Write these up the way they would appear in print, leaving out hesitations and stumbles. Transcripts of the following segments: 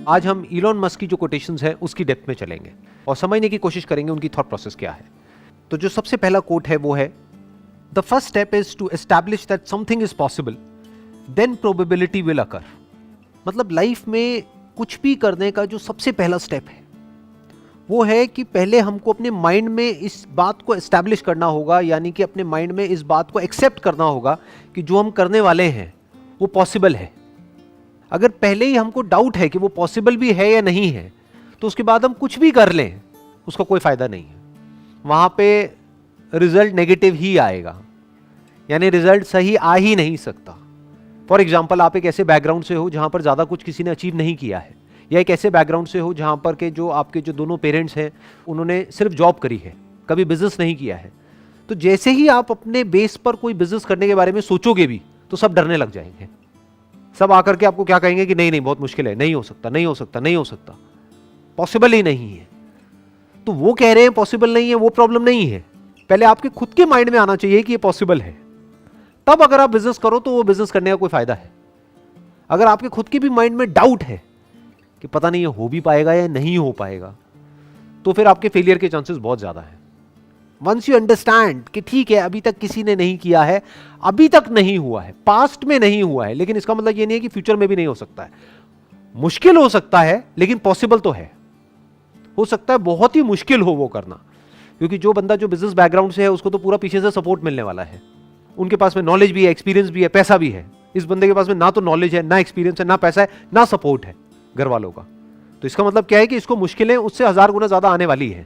आज हम Elon Musk की जो कोटेशंस हैं उसकी डेप्थ में चलेंगे और समझने की कोशिश करेंगे उनकी थॉट प्रोसेस क्या है। तो जो सबसे पहला कोट है वो है, the first step is to establish that something is possible, then probability will occur. मतलब लाइफ में कुछ भी करने का जो सबसे पहला स्टेप है वो है कि पहले हमको अपने माइंड में इस बात को एस्टैब्लिश करना होगा, यानी कि अपने माइंड में इस बात को एक्सेप्ट करना होगा कि जो हम करने वाले हैं वो पॉसिबल है। अगर पहले ही हमको डाउट है कि वो पॉसिबल भी है या नहीं है, तो उसके बाद हम कुछ भी कर लें उसका कोई फायदा नहीं है, वहां पे रिजल्ट नेगेटिव ही आएगा, यानी रिजल्ट सही आ ही नहीं सकता। फॉर एग्जाम्पल, आप एक ऐसे बैकग्राउंड से हो जहां पर ज्यादा कुछ किसी ने अचीव नहीं किया है, या एक ऐसे बैकग्राउंड से हो जहां पर के जो आपके जो दोनों पेरेंट्स हैं उन्होंने सिर्फ जॉब करी है, कभी बिजनेस नहीं किया है। तो जैसे ही आप अपने बेस पर कोई बिजनेस करने के बारे में सोचोगे भी तो सब डरने लग जाएंगे। सब आकर के आपको क्या कहेंगे कि नहीं नहीं बहुत मुश्किल है, नहीं हो सकता, नहीं हो सकता, नहीं हो सकता, पॉसिबल ही नहीं है। तो वो कह रहे हैं पॉसिबल नहीं है, वो प्रॉब्लम नहीं है। पहले आपके खुद के माइंड में आना चाहिए कि ये पॉसिबल है, तब अगर आप बिजनेस करो तो वो बिजनेस करने का कोई फायदा है। अगर आपके खुद के भी माइंड में डाउट है कि पता नहीं ये हो भी पाएगा या नहीं हो पाएगा, तो फिर आपके फेलियर के चांसेस बहुत ज्यादा है। वंस यू अंडरस्टैंड कि ठीक है अभी तक किसी ने नहीं किया है, अभी तक नहीं हुआ है, पास्ट में नहीं हुआ है, लेकिन इसका मतलब ये नहीं है कि फ्यूचर में भी नहीं हो सकता है। मुश्किल हो सकता है लेकिन पॉसिबल तो है। हो सकता है बहुत ही मुश्किल हो वो करना, क्योंकि जो बंदा जो बिजनेस बैकग्राउंड से है उसको तो पूरा पीछे से सपोर्ट मिलने वाला है, उनके पास में नॉलेज भी है, एक्सपीरियंस भी है, पैसा भी है। इस बंदे के पास में ना तो नॉलेज है, ना एक्सपीरियंस है, ना पैसा है, ना सपोर्ट है घर वालों का। तो इसका मतलब क्या है कि इसको मुश्किलें उससे 1000 गुना ज्यादा आने वाली है।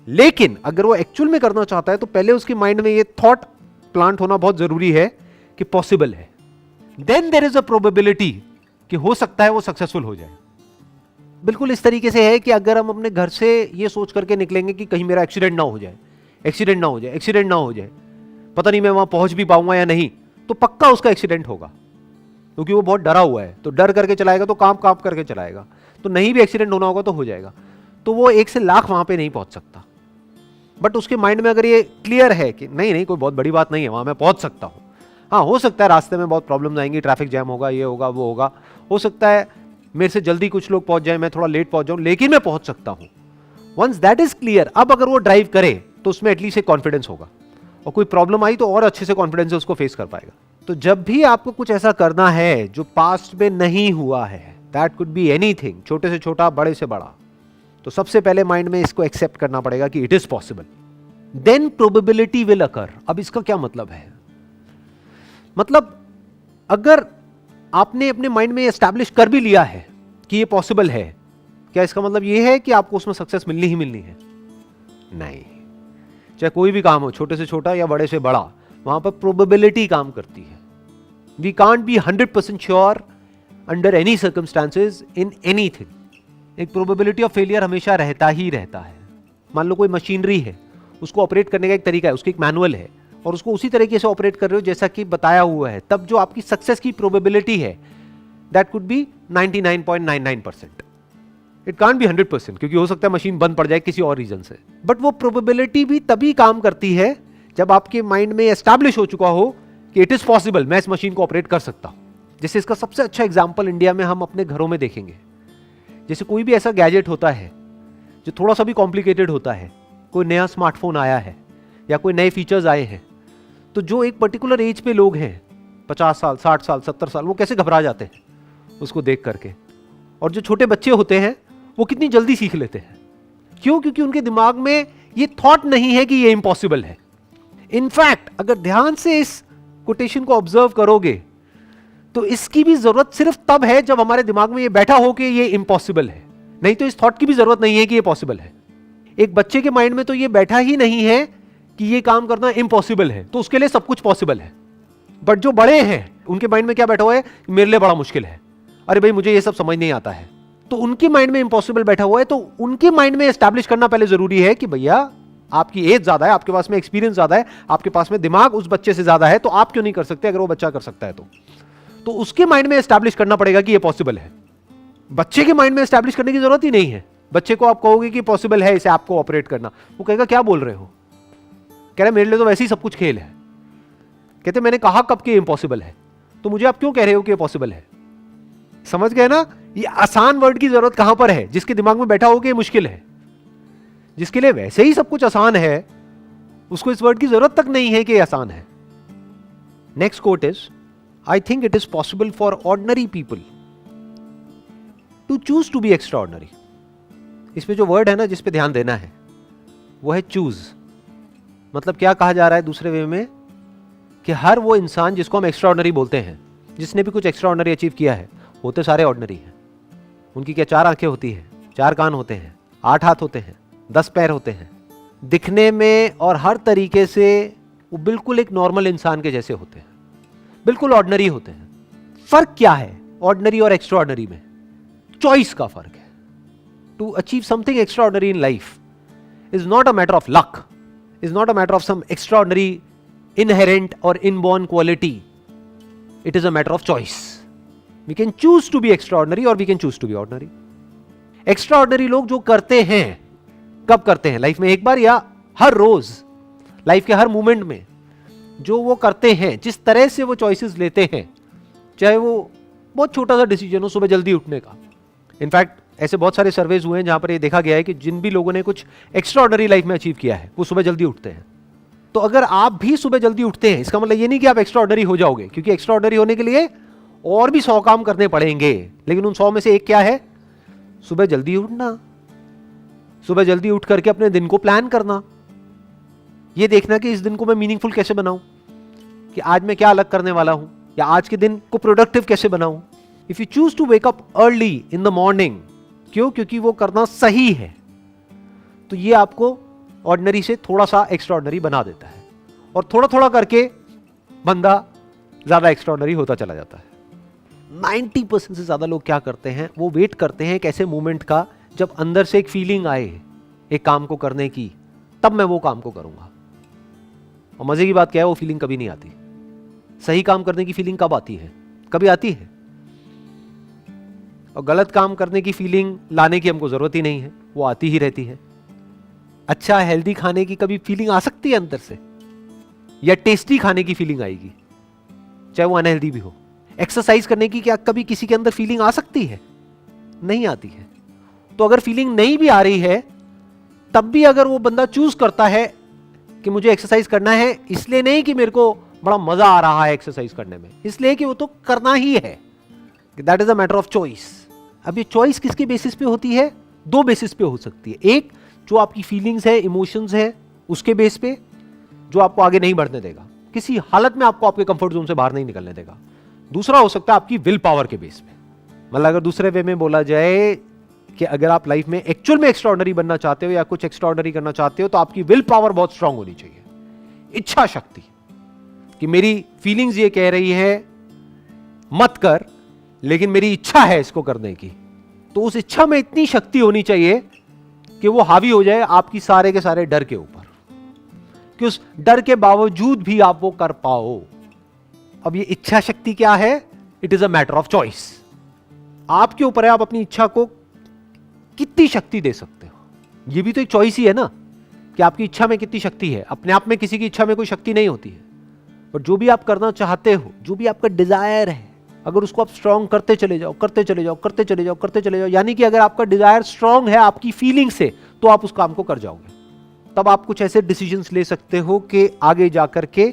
लेकिन अगर वो एक्चुअल में करना चाहता है तो पहले उसके माइंड में ये थॉट प्लांट होना बहुत जरूरी है कि पॉसिबल है। Then there is a probability कि हो सकता है वो सक्सेसफुल हो जाए। बिल्कुल इस तरीके से है कि अगर हम अपने घर से ये सोच करके निकलेंगे कि कहीं मेरा एक्सीडेंट ना हो जाए, एक्सीडेंट ना हो जाए, एक्सीडेंट ना हो जाए, पता नहीं मैं वहां पहुंच भी पाऊंगा या नहीं, तो पक्का उसका एक्सीडेंट होगा, क्योंकि वो बहुत डरा हुआ है। तो डर करके चलाएगा तो काम काम करके चलाएगा, तो नहीं भी एक्सीडेंट होना होगा तो हो जाएगा। तो वो 1 से लाख वहां पे नहीं पहुंच सकता। बट उसके माइंड में अगर ये क्लियर है कि नहीं नहीं कोई बहुत बड़ी बात नहीं है, वहां मैं पहुंच सकता हूं। हाँ, हो सकता है रास्ते में बहुत प्रॉब्लम्स आएंगी, ट्रैफिक जैम होगा, ये होगा, वो होगा, हो सकता है मेरे से जल्दी कुछ लोग पहुंच जाए, मैं थोड़ा लेट पहुंच जाऊं, लेकिन मैं पहुंच सकता हूं। वंस दैट इज क्लियर, अब अगर वो ड्राइव करे तो उसमें एटलीस्ट एक कॉन्फिडेंस होगा, और कोई प्रॉब्लम आई तो और अच्छे से कॉन्फिडेंस से उसको फेस कर पाएगा। तो जब भी आपको कुछ ऐसा करना है जो पास्ट में नहीं हुआ है, दैट कुड बी एनीथिंग, छोटे से छोटा, बड़े से बड़ा, तो सबसे पहले माइंड में इसको एक्सेप्ट करना पड़ेगा कि it is possible. Then probability will occur. अब इसका क्या मतलब है? मतलब अगर आपने अपने माइंड में एस्टैब्लिश कर भी लिया है कि ये पॉसिबल है, क्या इसका मतलब ये है कि आपको उसमें सक्सेस मिलनी ही मिलनी है? नहीं। चाहे कोई भी काम हो, छोटे से छोटा या बड़े से बड़ा, वहां पर प्रोबेबिलिटी काम करती है। We can't be 100% sure under any circumstances in anything. एक प्रोबेबिलिटी ऑफ फेलियर हमेशा रहता ही रहता है। मान लो कोई मशीनरी है, उसको ऑपरेट करने का एक तरीका है, उसकी एक मैनुअल है, और उसको उसी तरीके से ऑपरेट कर रहे हो जैसा कि बताया हुआ है, तब जो आपकी सक्सेस की प्रोबेबिलिटी है that could be 99.99%। It can't be 100%, क्योंकि हो सकता है मशीन बंद पड़ जाए किसी और रीजन से। बट वो प्रोबेबिलिटी भी तभी काम करती है जब आपके माइंड में एस्टैब्लिश हो चुका हो कि इट इज पॉसिबल, मैं इस मशीन को ऑपरेट कर सकता हूं। जैसे इसका सबसे अच्छा एग्जाम्पल इंडिया में हम अपने घरों में देखेंगे। जैसे कोई भी ऐसा गैजेट होता है जो थोड़ा सा भी कॉम्प्लिकेटेड होता है, कोई नया स्मार्टफोन आया है या कोई नए फीचर्स आए हैं, तो जो एक पर्टिकुलर एज पे लोग हैं, 50 साल, 60 साल, 70 साल, वो कैसे घबरा जाते हैं उसको देख करके। और जो छोटे बच्चे होते हैं वो कितनी जल्दी सीख लेते हैं। क्यों? क्योंकि उनके दिमाग में ये थॉट नहीं है कि ये इम्पॉसिबल है। इनफैक्ट अगर ध्यान से इस कोटेशन को ऑब्जर्व करोगे तो इसकी भी जरूरत सिर्फ तब है जब हमारे दिमाग में ये बैठा हो कि ये इम्पॉसिबल है, नहीं तो इस थॉट की भी जरूरत नहीं है कि ये पॉसिबल है। एक बच्चे के माइंड में तो ये बैठा ही नहीं है कि ये काम करना इम्पॉसिबल है, तो उसके लिए सब कुछ पॉसिबल है। बट जो बड़े हैं उनके माइंड में क्या बैठा हुआ है? मेरे लिए बड़ा मुश्किल है, अरे भाई मुझे ये सब समझ नहीं आता है। तो उनके माइंड में इम्पॉसिबल बैठा हुआ है, तो उनके माइंड में एस्टैब्लिश करना पहले जरूरी है कि भैया आपकी एज ज्यादा है, आपके पास में एक्सपीरियंस ज्यादा है, आपके पास में दिमाग उस बच्चे से ज्यादा है, तो आप क्यों नहीं कर सकते अगर वो बच्चा कर सकता है तो उसके माइंड में एस्टैब्लिश करना पड़ेगा कि ये पॉसिबल है। बच्चे के माइंड में एस्टैब्लिश करने की जरूरत ही नहीं है। बच्चे को आप कहोगे कि पॉसिबल है इसे आपको ऑपरेट करना, वो कहेगा क्या बोल रहे हो, कह रहे मेरे लिए तो वैसे ही सब कुछ खेल है। कहते मैंने कहा कब कि इम्पॉसिबल है, तो मुझे आप क्यों कह रहे हो कि ये पॉसिबल है? समझ गए ना ये आसान वर्ड की जरूरत कहां पर है? जिसके दिमाग में बैठा हो कि ये मुश्किल है, जिसके लिए वैसे ही सब कुछ आसान है, उसको इस वर्ड की जरूरत तक नहीं है कि ये आसान है. Next quote is, I think it is possible for ordinary people to choose to be extraordinary. इसमें जो वर्ड है ना जिस पे ध्यान देना है वो है चूज. मतलब क्या कहा जा रहा है दूसरे वे में, कि हर वो इंसान जिसको हम एक्स्ट्रा ऑर्डिनरी बोलते हैं, जिसने भी कुछ एक्स्ट्रा ऑर्डिनरी अचीव किया है, होते सारे ऑर्डिनरी हैं. उनकी क्या 4 आंखें होती हैं, 4 कान होते हैं, 8 हाथ होते हैं, 10 पैर होते हैं, दिखने में और हर तरीके से वो बिल्कुल एक नॉर्मल इंसान के जैसे होते हैं, बिल्कुल ऑर्डिनरी होते हैं. फर्क क्या है ऑर्डिनरी और एक्स्ट्रा ऑर्डिनरी में? चॉइस का फर्क है. To achieve something extraordinary in life is not a matter of luck, is not a matter of some extraordinary inherent or inborn quality. It is a matter of choice. We can choose to be extraordinary or we can choose to be ordinary. Extraordinary लोग जो करते हैं, कब करते हैं? Life में एक बार या हर रोज, लाइफ के हर मोमेंट में जो वो करते हैं, जिस तरह से वो चॉइसेस लेते हैं, चाहे वो बहुत छोटा सा डिसीजन हो, सुबह जल्दी उठने का. इनफैक्ट ऐसे बहुत सारे सर्वेज हुए हैं जहां पर ये देखा गया है कि जिन भी लोगों ने कुछ एक्स्ट्राऑर्डिनरी लाइफ में अचीव किया है वो सुबह जल्दी उठते हैं. तो अगर आप भी सुबह जल्दी उठते हैं, इसका मतलब ये नहीं कि आप एक्स्ट्रा ऑर्डिनरी हो जाओगे, क्योंकि एक्स्ट्रा ऑर्डिनरी होने के लिए और भी 100 काम करने पड़ेंगे. लेकिन उन 100 में से एक क्या है? सुबह जल्दी उठना. सुबह जल्दी उठ करके अपने दिन को प्लान करना, ये देखना कि इस दिन को मैं मीनिंगफुल कैसे बनाऊं, कि आज मैं क्या अलग करने वाला हूं, या आज के दिन को प्रोडक्टिव कैसे बनाऊं. If you choose to wake up early in the morning, क्यों? क्योंकि वो करना सही है, तो ये आपको ऑर्डिनरी से थोड़ा सा एक्स्ट्रा ऑर्डिनरी बना देता है. और थोड़ा थोड़ा करके बंदा ज्यादा एक्स्ट्रा ऑर्डिनरी होता चला जाता है. 90% से ज्यादा लोग क्या करते हैं, वो वेट करते हैं एक ऐसे मोमेंट का जब अंदर से एक फीलिंग आए एक काम को करने की, तब मैं वो काम को करूंगा. और मजे की बात क्या है, वो फीलिंग कभी नहीं आती. सही काम करने की फीलिंग कब आती है? कभी आती है. और गलत काम करने की फीलिंग लाने की हमको जरूरत ही नहीं है, वो आती ही रहती है. अच्छा हेल्दी खाने की कभी फीलिंग आ सकती है अंदर से, या टेस्टी खाने की फीलिंग आएगी, चाहे वो अनहेल्दी भी हो. एक्सरसाइज करने की क्या कभी किसी के अंदर फीलिंग आ सकती है? नहीं आती है. तो अगर फीलिंग नहीं भी आ रही है, तब भी अगर वो बंदा चूज करता है कि मुझे एक्सरसाइज करना है, इसलिए नहीं कि मेरे को बड़ा मजा आ रहा है एक्सरसाइज करने में, इसलिए कि वो तो करना ही है. That is a matter of choice. अब ये चॉइस किसके बेसिस पे होती है? 2 बेसिस पे हो सकती है. एक, जो आपकी फीलिंग्स है, इमोशंस है, उसके बेस पे, जो आपको आगे नहीं बढ़ने देगा, किसी हालत में आपको आपके कंफर्ट जोन से बाहर नहीं निकलने देगा. दूसरा हो सकता है आपकी विल पावर के बेस पे. मतलब अगर दूसरे वे में बोला जाए कि अगर आप लाइफ में एक्चुअल में एक्स्ट्राऑर्डिनरी बनना चाहते हो या कुछ एक्स्ट्राऑर्डिनरी करना चाहते हो, तो आपकी विल पावर बहुत स्ट्रांग होनी चाहिए. इच्छा शक्ति, कि मेरी फीलिंग्स ये कह रही है मत कर, लेकिन मेरी इच्छा है इसको करने की. तो उस इच्छा में इतनी शक्ति होनी चाहिए कि वो हावी हो जाए आपकी सारे के सारे डर के ऊपर, कि उस डर के बावजूद भी आप वो कर पाओ. अब ये इच्छा शक्ति क्या है? It is a matter of choice. आपके ऊपर है, आप अपनी इच्छा को कितनी शक्ति दे सकते हो. ये भी तो एक चॉइस ही है ना, कि आपकी इच्छा में कितनी शक्ति है. अपने आप में किसी की इच्छा में कोई शक्ति नहीं होती है, पर जो भी आप करना चाहते हो, जो भी आपका डिजायर है, अगर उसको आप स्ट्रांग करते चले जाओ, करते चले जाओ, करते चले जाओ, करते चले जाओ, यानी कि अगर आपका डिजायर स्ट्रांग है आपकी फीलिंग से, तो आप उस काम को कर जाओगे. तब आप कुछ ऐसे डिसीजंस ले सकते हो कि आगे जाकर के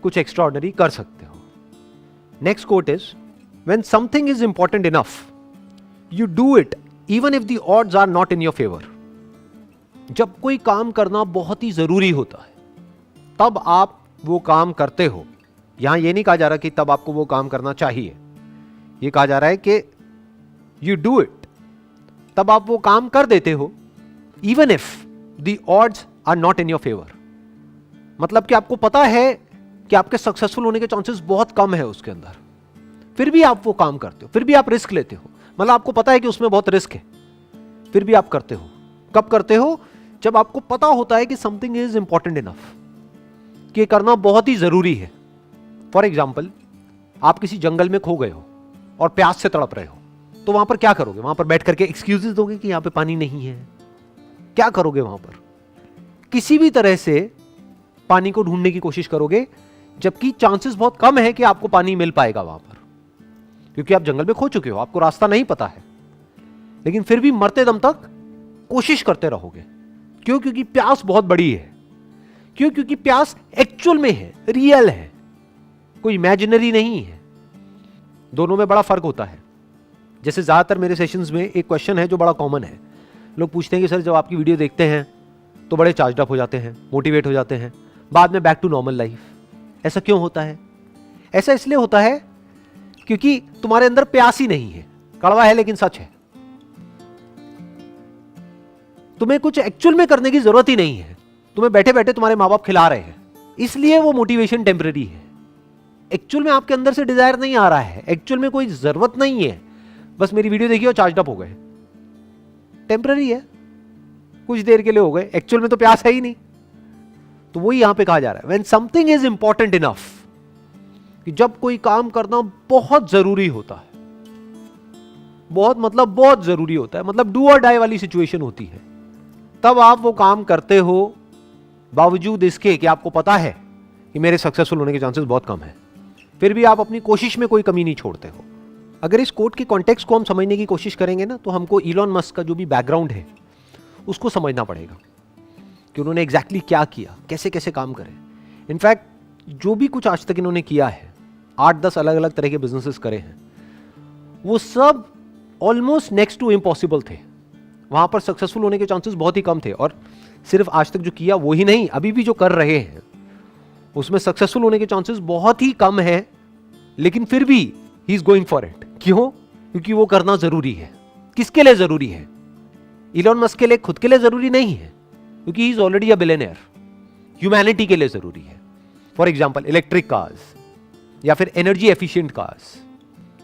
कुछ एक्स्ट्राऑर्डिनरी कर सकते हो. Next quote is, when something is important enough you do it even if the odds are not in your favour. जब कोई काम करना बहुत ही जरूरी होता है, तब आप वो काम करते हो. यहां ये नहीं कहा जा रहा कि तब आपको वो काम करना चाहिए, ये कहा जा रहा है कि यू डू इट, तब आप वो काम कर देते हो, even if the odds are not in your favour. मतलब कि आपको पता है कि आपके सक्सेसफुल होने के चांसेस बहुत कम है उसके अंदर, फिर भी आप वो काम करते हो, फिर भी आप रिस्क लेते हो. मतलब आपको पता है कि उसमें बहुत रिस्क है, फिर भी आप करते हो. कब करते हो? जब आपको पता होता है कि समथिंग इज इंपॉर्टेंट इनफ, कि करना बहुत ही जरूरी है. फॉर एग्जाम्पल, आप किसी जंगल में खो गए हो और प्यास से तड़प रहे हो, तो वहां पर क्या करोगे? वहां पर बैठ करके एक्सक्यूजेस दोगे कि यहां पे पानी नहीं है? क्या करोगे वहां पर? किसी भी तरह से पानी को ढूंढने की कोशिश करोगे, जबकि चांसेस बहुत कम है कि आपको पानी मिल पाएगा वहां पर. क्योंकि आप जंगल में खो चुके हो, आपको रास्ता नहीं पता है, लेकिन फिर भी मरते दम तक कोशिश करते रहोगे। क्यों? क्योंकि प्यास बहुत बड़ी है। क्यों? क्योंकि प्यास एक्चुअल में है, रियल है, कोई इमेजिनरी नहीं है। दोनों में बड़ा फर्क होता है। जैसे ज्यादातर मेरे सेशंस में एक क्वेश्चन है जो बड़ा कॉमन है। लोग पूछते हैं कि सर जब आपकी वीडियो देखते हैं तो बड़े चार्ज अप हो जाते हैं, मोटिवेट हो जाते हैं, बाद में बैक टू नॉर्मल लाइफ। ऐसा क्यों होता है? ऐसा इसलिए होता है क्योंकि तुम्हारे अंदर प्यास ही नहीं है। कड़वा है लेकिन सच है। तुम्हें कुछ एक्चुअल में करने की जरूरत ही नहीं है। तुम्हें बैठे बैठे तुम्हारे माँ बाप खिला रहे हैं, इसलिए वो मोटिवेशन टेम्पररी है। एक्चुअल में आपके अंदर से डिजायर नहीं आ रहा है, एक्चुअल में कोई जरूरत नहीं है, बस मेरी वीडियो देखिए और चार्ज अप हो गए। टेम्पररी है, कुछ देर के लिए हो गए, एक्चुअल में तो प्यास है ही नहीं। तो वही यहां पे कहा जा रहा है, when something is important enough, कि जब कोई काम करना बहुत जरूरी होता है, बहुत मतलब बहुत जरूरी होता है, मतलब डू और डाई वाली सिचुएशन होती है, तब आप वो काम करते हो बावजूद इसके कि आपको पता है कि मेरे सक्सेसफुल होने के चांसेस बहुत कम है, फिर भी आप अपनी कोशिश में कोई कमी नहीं छोड़ते हो। अगर इस कोट के कॉन्टेक्स्ट को हम समझने की कोशिश करेंगे ना, तो हमको इलॉन मस्क का जो भी बैकग्राउंड है उसको समझना पड़ेगा कि उन्होंने एग्जैक्टली क्या किया, कैसे कैसे काम करे। इनफैक्ट जो भी कुछ आज तक इन्होंने किया है, 8-10 अलग अलग तरह के बिजनेसेस करे हैं, वो सब ऑलमोस्ट नेक्स्ट टू इम्पॉसिबल थे। वहां पर सक्सेसफुल होने के चांसेस बहुत ही कम थे। और सिर्फ आज तक जो किया वो ही नहीं, अभी भी जो कर रहे हैं उसमें सक्सेसफुल होने के चांसेस बहुत ही कम है, लेकिन फिर भी he is going for it. क्यों? क्योंकि वो करना जरूरी है। किसके लिए जरूरी है? इलॉन मस्क के लिए, खुद के लिए जरूरी नहीं है, क्योंकि he is already a billionaire. Humanity के लिए जरूरी है। फॉर एग्जांपल इलेक्ट्रिक कार्स या फिर एनर्जी एफिशिएंट कार्स,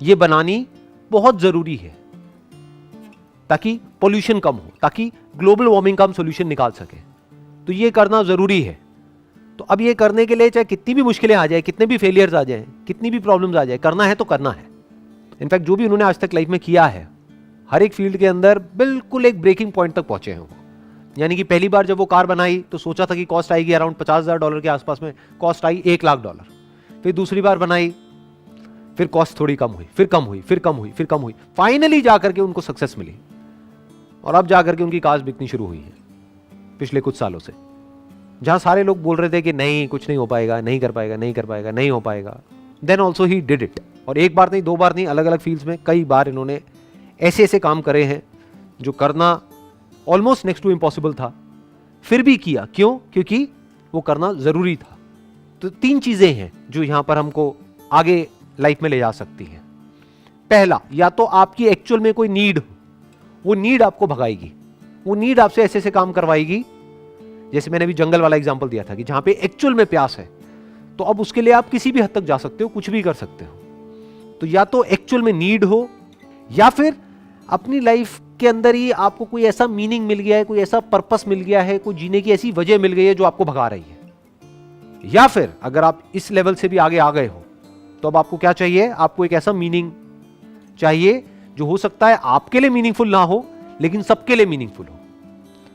ये बनानी बहुत जरूरी है ताकि पोल्यूशन कम हो, ताकि ग्लोबल वार्मिंग का हम सोल्यूशन निकाल सके। तो ये करना जरूरी है। तो अब ये करने के लिए चाहे कितनी भी मुश्किलें आ जाए, कितने भी फेलियर्स आ जाए, कितनी भी प्रॉब्लम्स आ जाए, करना है तो करना है। इनफैक्ट जो भी उन्होंने आज तक लाइफ में किया है, हर एक फील्ड के अंदर बिल्कुल एक ब्रेकिंग पॉइंट तक पहुंचे हैं वो। यानी कि पहली बार जब वो कार बनाई तो सोचा था कि कॉस्ट आएगी अराउंड $50,000 के आसपास में, कॉस्ट आई $1,00,000। फिर दूसरी बार बनाई, फिर कॉस्ट थोड़ी कम हुई, फिर कम हुई, फिर कम हुई, फिर कम हुई, फाइनली जाकर के उनको सक्सेस मिली। और अब जाकर के उनकी कार्स बिकनी शुरू हुई है पिछले कुछ सालों से। जहां सारे लोग बोल रहे थे कि नहीं, कुछ नहीं हो पाएगा, नहीं कर पाएगा, नहीं कर पाएगा, नहीं हो पाएगा, then also he did it. और एक बार नहीं, दो बार नहीं, अलग अलग फील्ड्स में कई बार इन्होंने ऐसे ऐसे काम करे हैं जो करना ऑलमोस्ट नेक्स्ट टू इम्पॉसिबल था, फिर भी किया। क्यों? क्योंकि वो करना जरूरी था। तो 3 चीजें हैं जो यहां पर हमको आगे लाइफ में ले जा सकती हैं। पहला, या तो आपकी एक्चुअल में कोई नीड हो, वो नीड आपको भगाएगी, वो नीड आपसे ऐसे ऐसे काम करवाएगी। जैसे मैंने अभी जंगल वाला एग्जांपल दिया था कि जहां पे एक्चुअल में प्यास है, तो अब उसके लिए आप किसी भी हद तक जा सकते हो, कुछ भी कर सकते हो। तो या तो एक्चुअल में नीड हो, या फिर अपनी लाइफ के अंदर ही आपको कोई ऐसा मीनिंग मिल गया है, कोई ऐसा पर्पस मिल गया है, कोई जीने की ऐसी वजह मिल गई है जो आपको भगा रही है। या फिर अगर आप इस लेवल से भी आगे आ गए हो, तो अब आपको क्या चाहिए? आपको एक ऐसा मीनिंग चाहिए जो हो सकता है आपके लिए मीनिंगफुल ना हो, लेकिन सबके लिए मीनिंगफुल हो।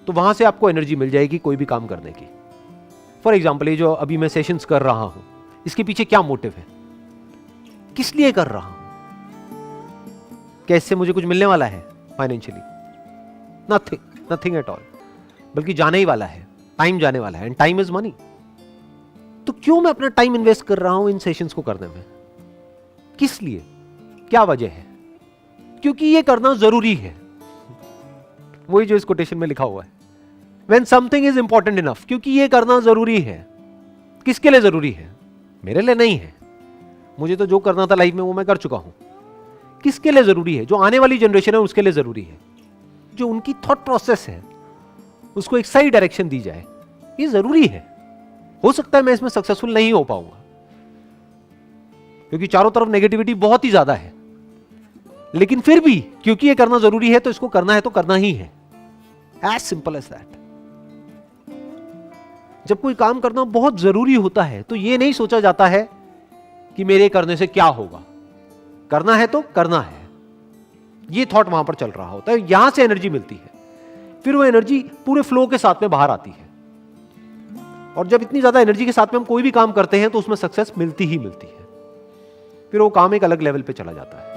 तो वहां से आपको एनर्जी मिल जाएगी कोई भी काम करने की। फॉर एग्जाम्पल, ये जो अभी मैं सेशंस कर रहा हूं, इसके पीछे क्या मोटिव है, किस लिए कर रहा हूं? क्या इससे मुझे कुछ मिलने वाला है financially? Nothing, nothing at all. बल्कि जाने ही वाला है, टाइम जाने वाला है, एंड टाइम इज मनी। तो क्यों मैं अपना टाइम इन्वेस्ट कर रहा हूं इन सेशंस को करने में? किस लिए? क्या वजह है? क्योंकि ये करना जरूरी है। वही जो इस कोटेशन में लिखा हुआ है, When something is important enough, क्योंकि ये करना जरूरी है। किसके लिए जरूरी है? मेरे लिए नहीं है। मुझे तो जो करना था लाइफ में वो मैं कर चुका हूं। किसके लिए जरूरी है? जो आने वाली जनरेशन है उसके लिए जरूरी है। जो उनकी थॉट प्रोसेस है उसको एक सही डायरेक्शन दी जाए, ये जरूरी है। हो सकता है मैं इसमें सक्सेसफुल नहीं हो पाऊंगा, क्योंकि चारों तरफ नेगेटिविटी बहुत ही ज्यादा है, लेकिन फिर भी क्योंकि ये करना जरूरी है तो इसको करना है तो करना ही है। As simple as that. जब कोई काम करना बहुत जरूरी होता है तो ये नहीं सोचा जाता है कि मेरे करने से क्या होगा, करना है तो करना है। ये थॉट वहां पर चल रहा होता है, यहां से एनर्जी मिलती है, फिर वो एनर्जी पूरे फ्लो के साथ में बाहर आती है। और जब इतनी ज्यादा एनर्जी के साथ में हम कोई भी काम करते हैं तो उसमें सक्सेस मिलती ही मिलती है, फिर वो काम एक अलग लेवल पे चला जाता है।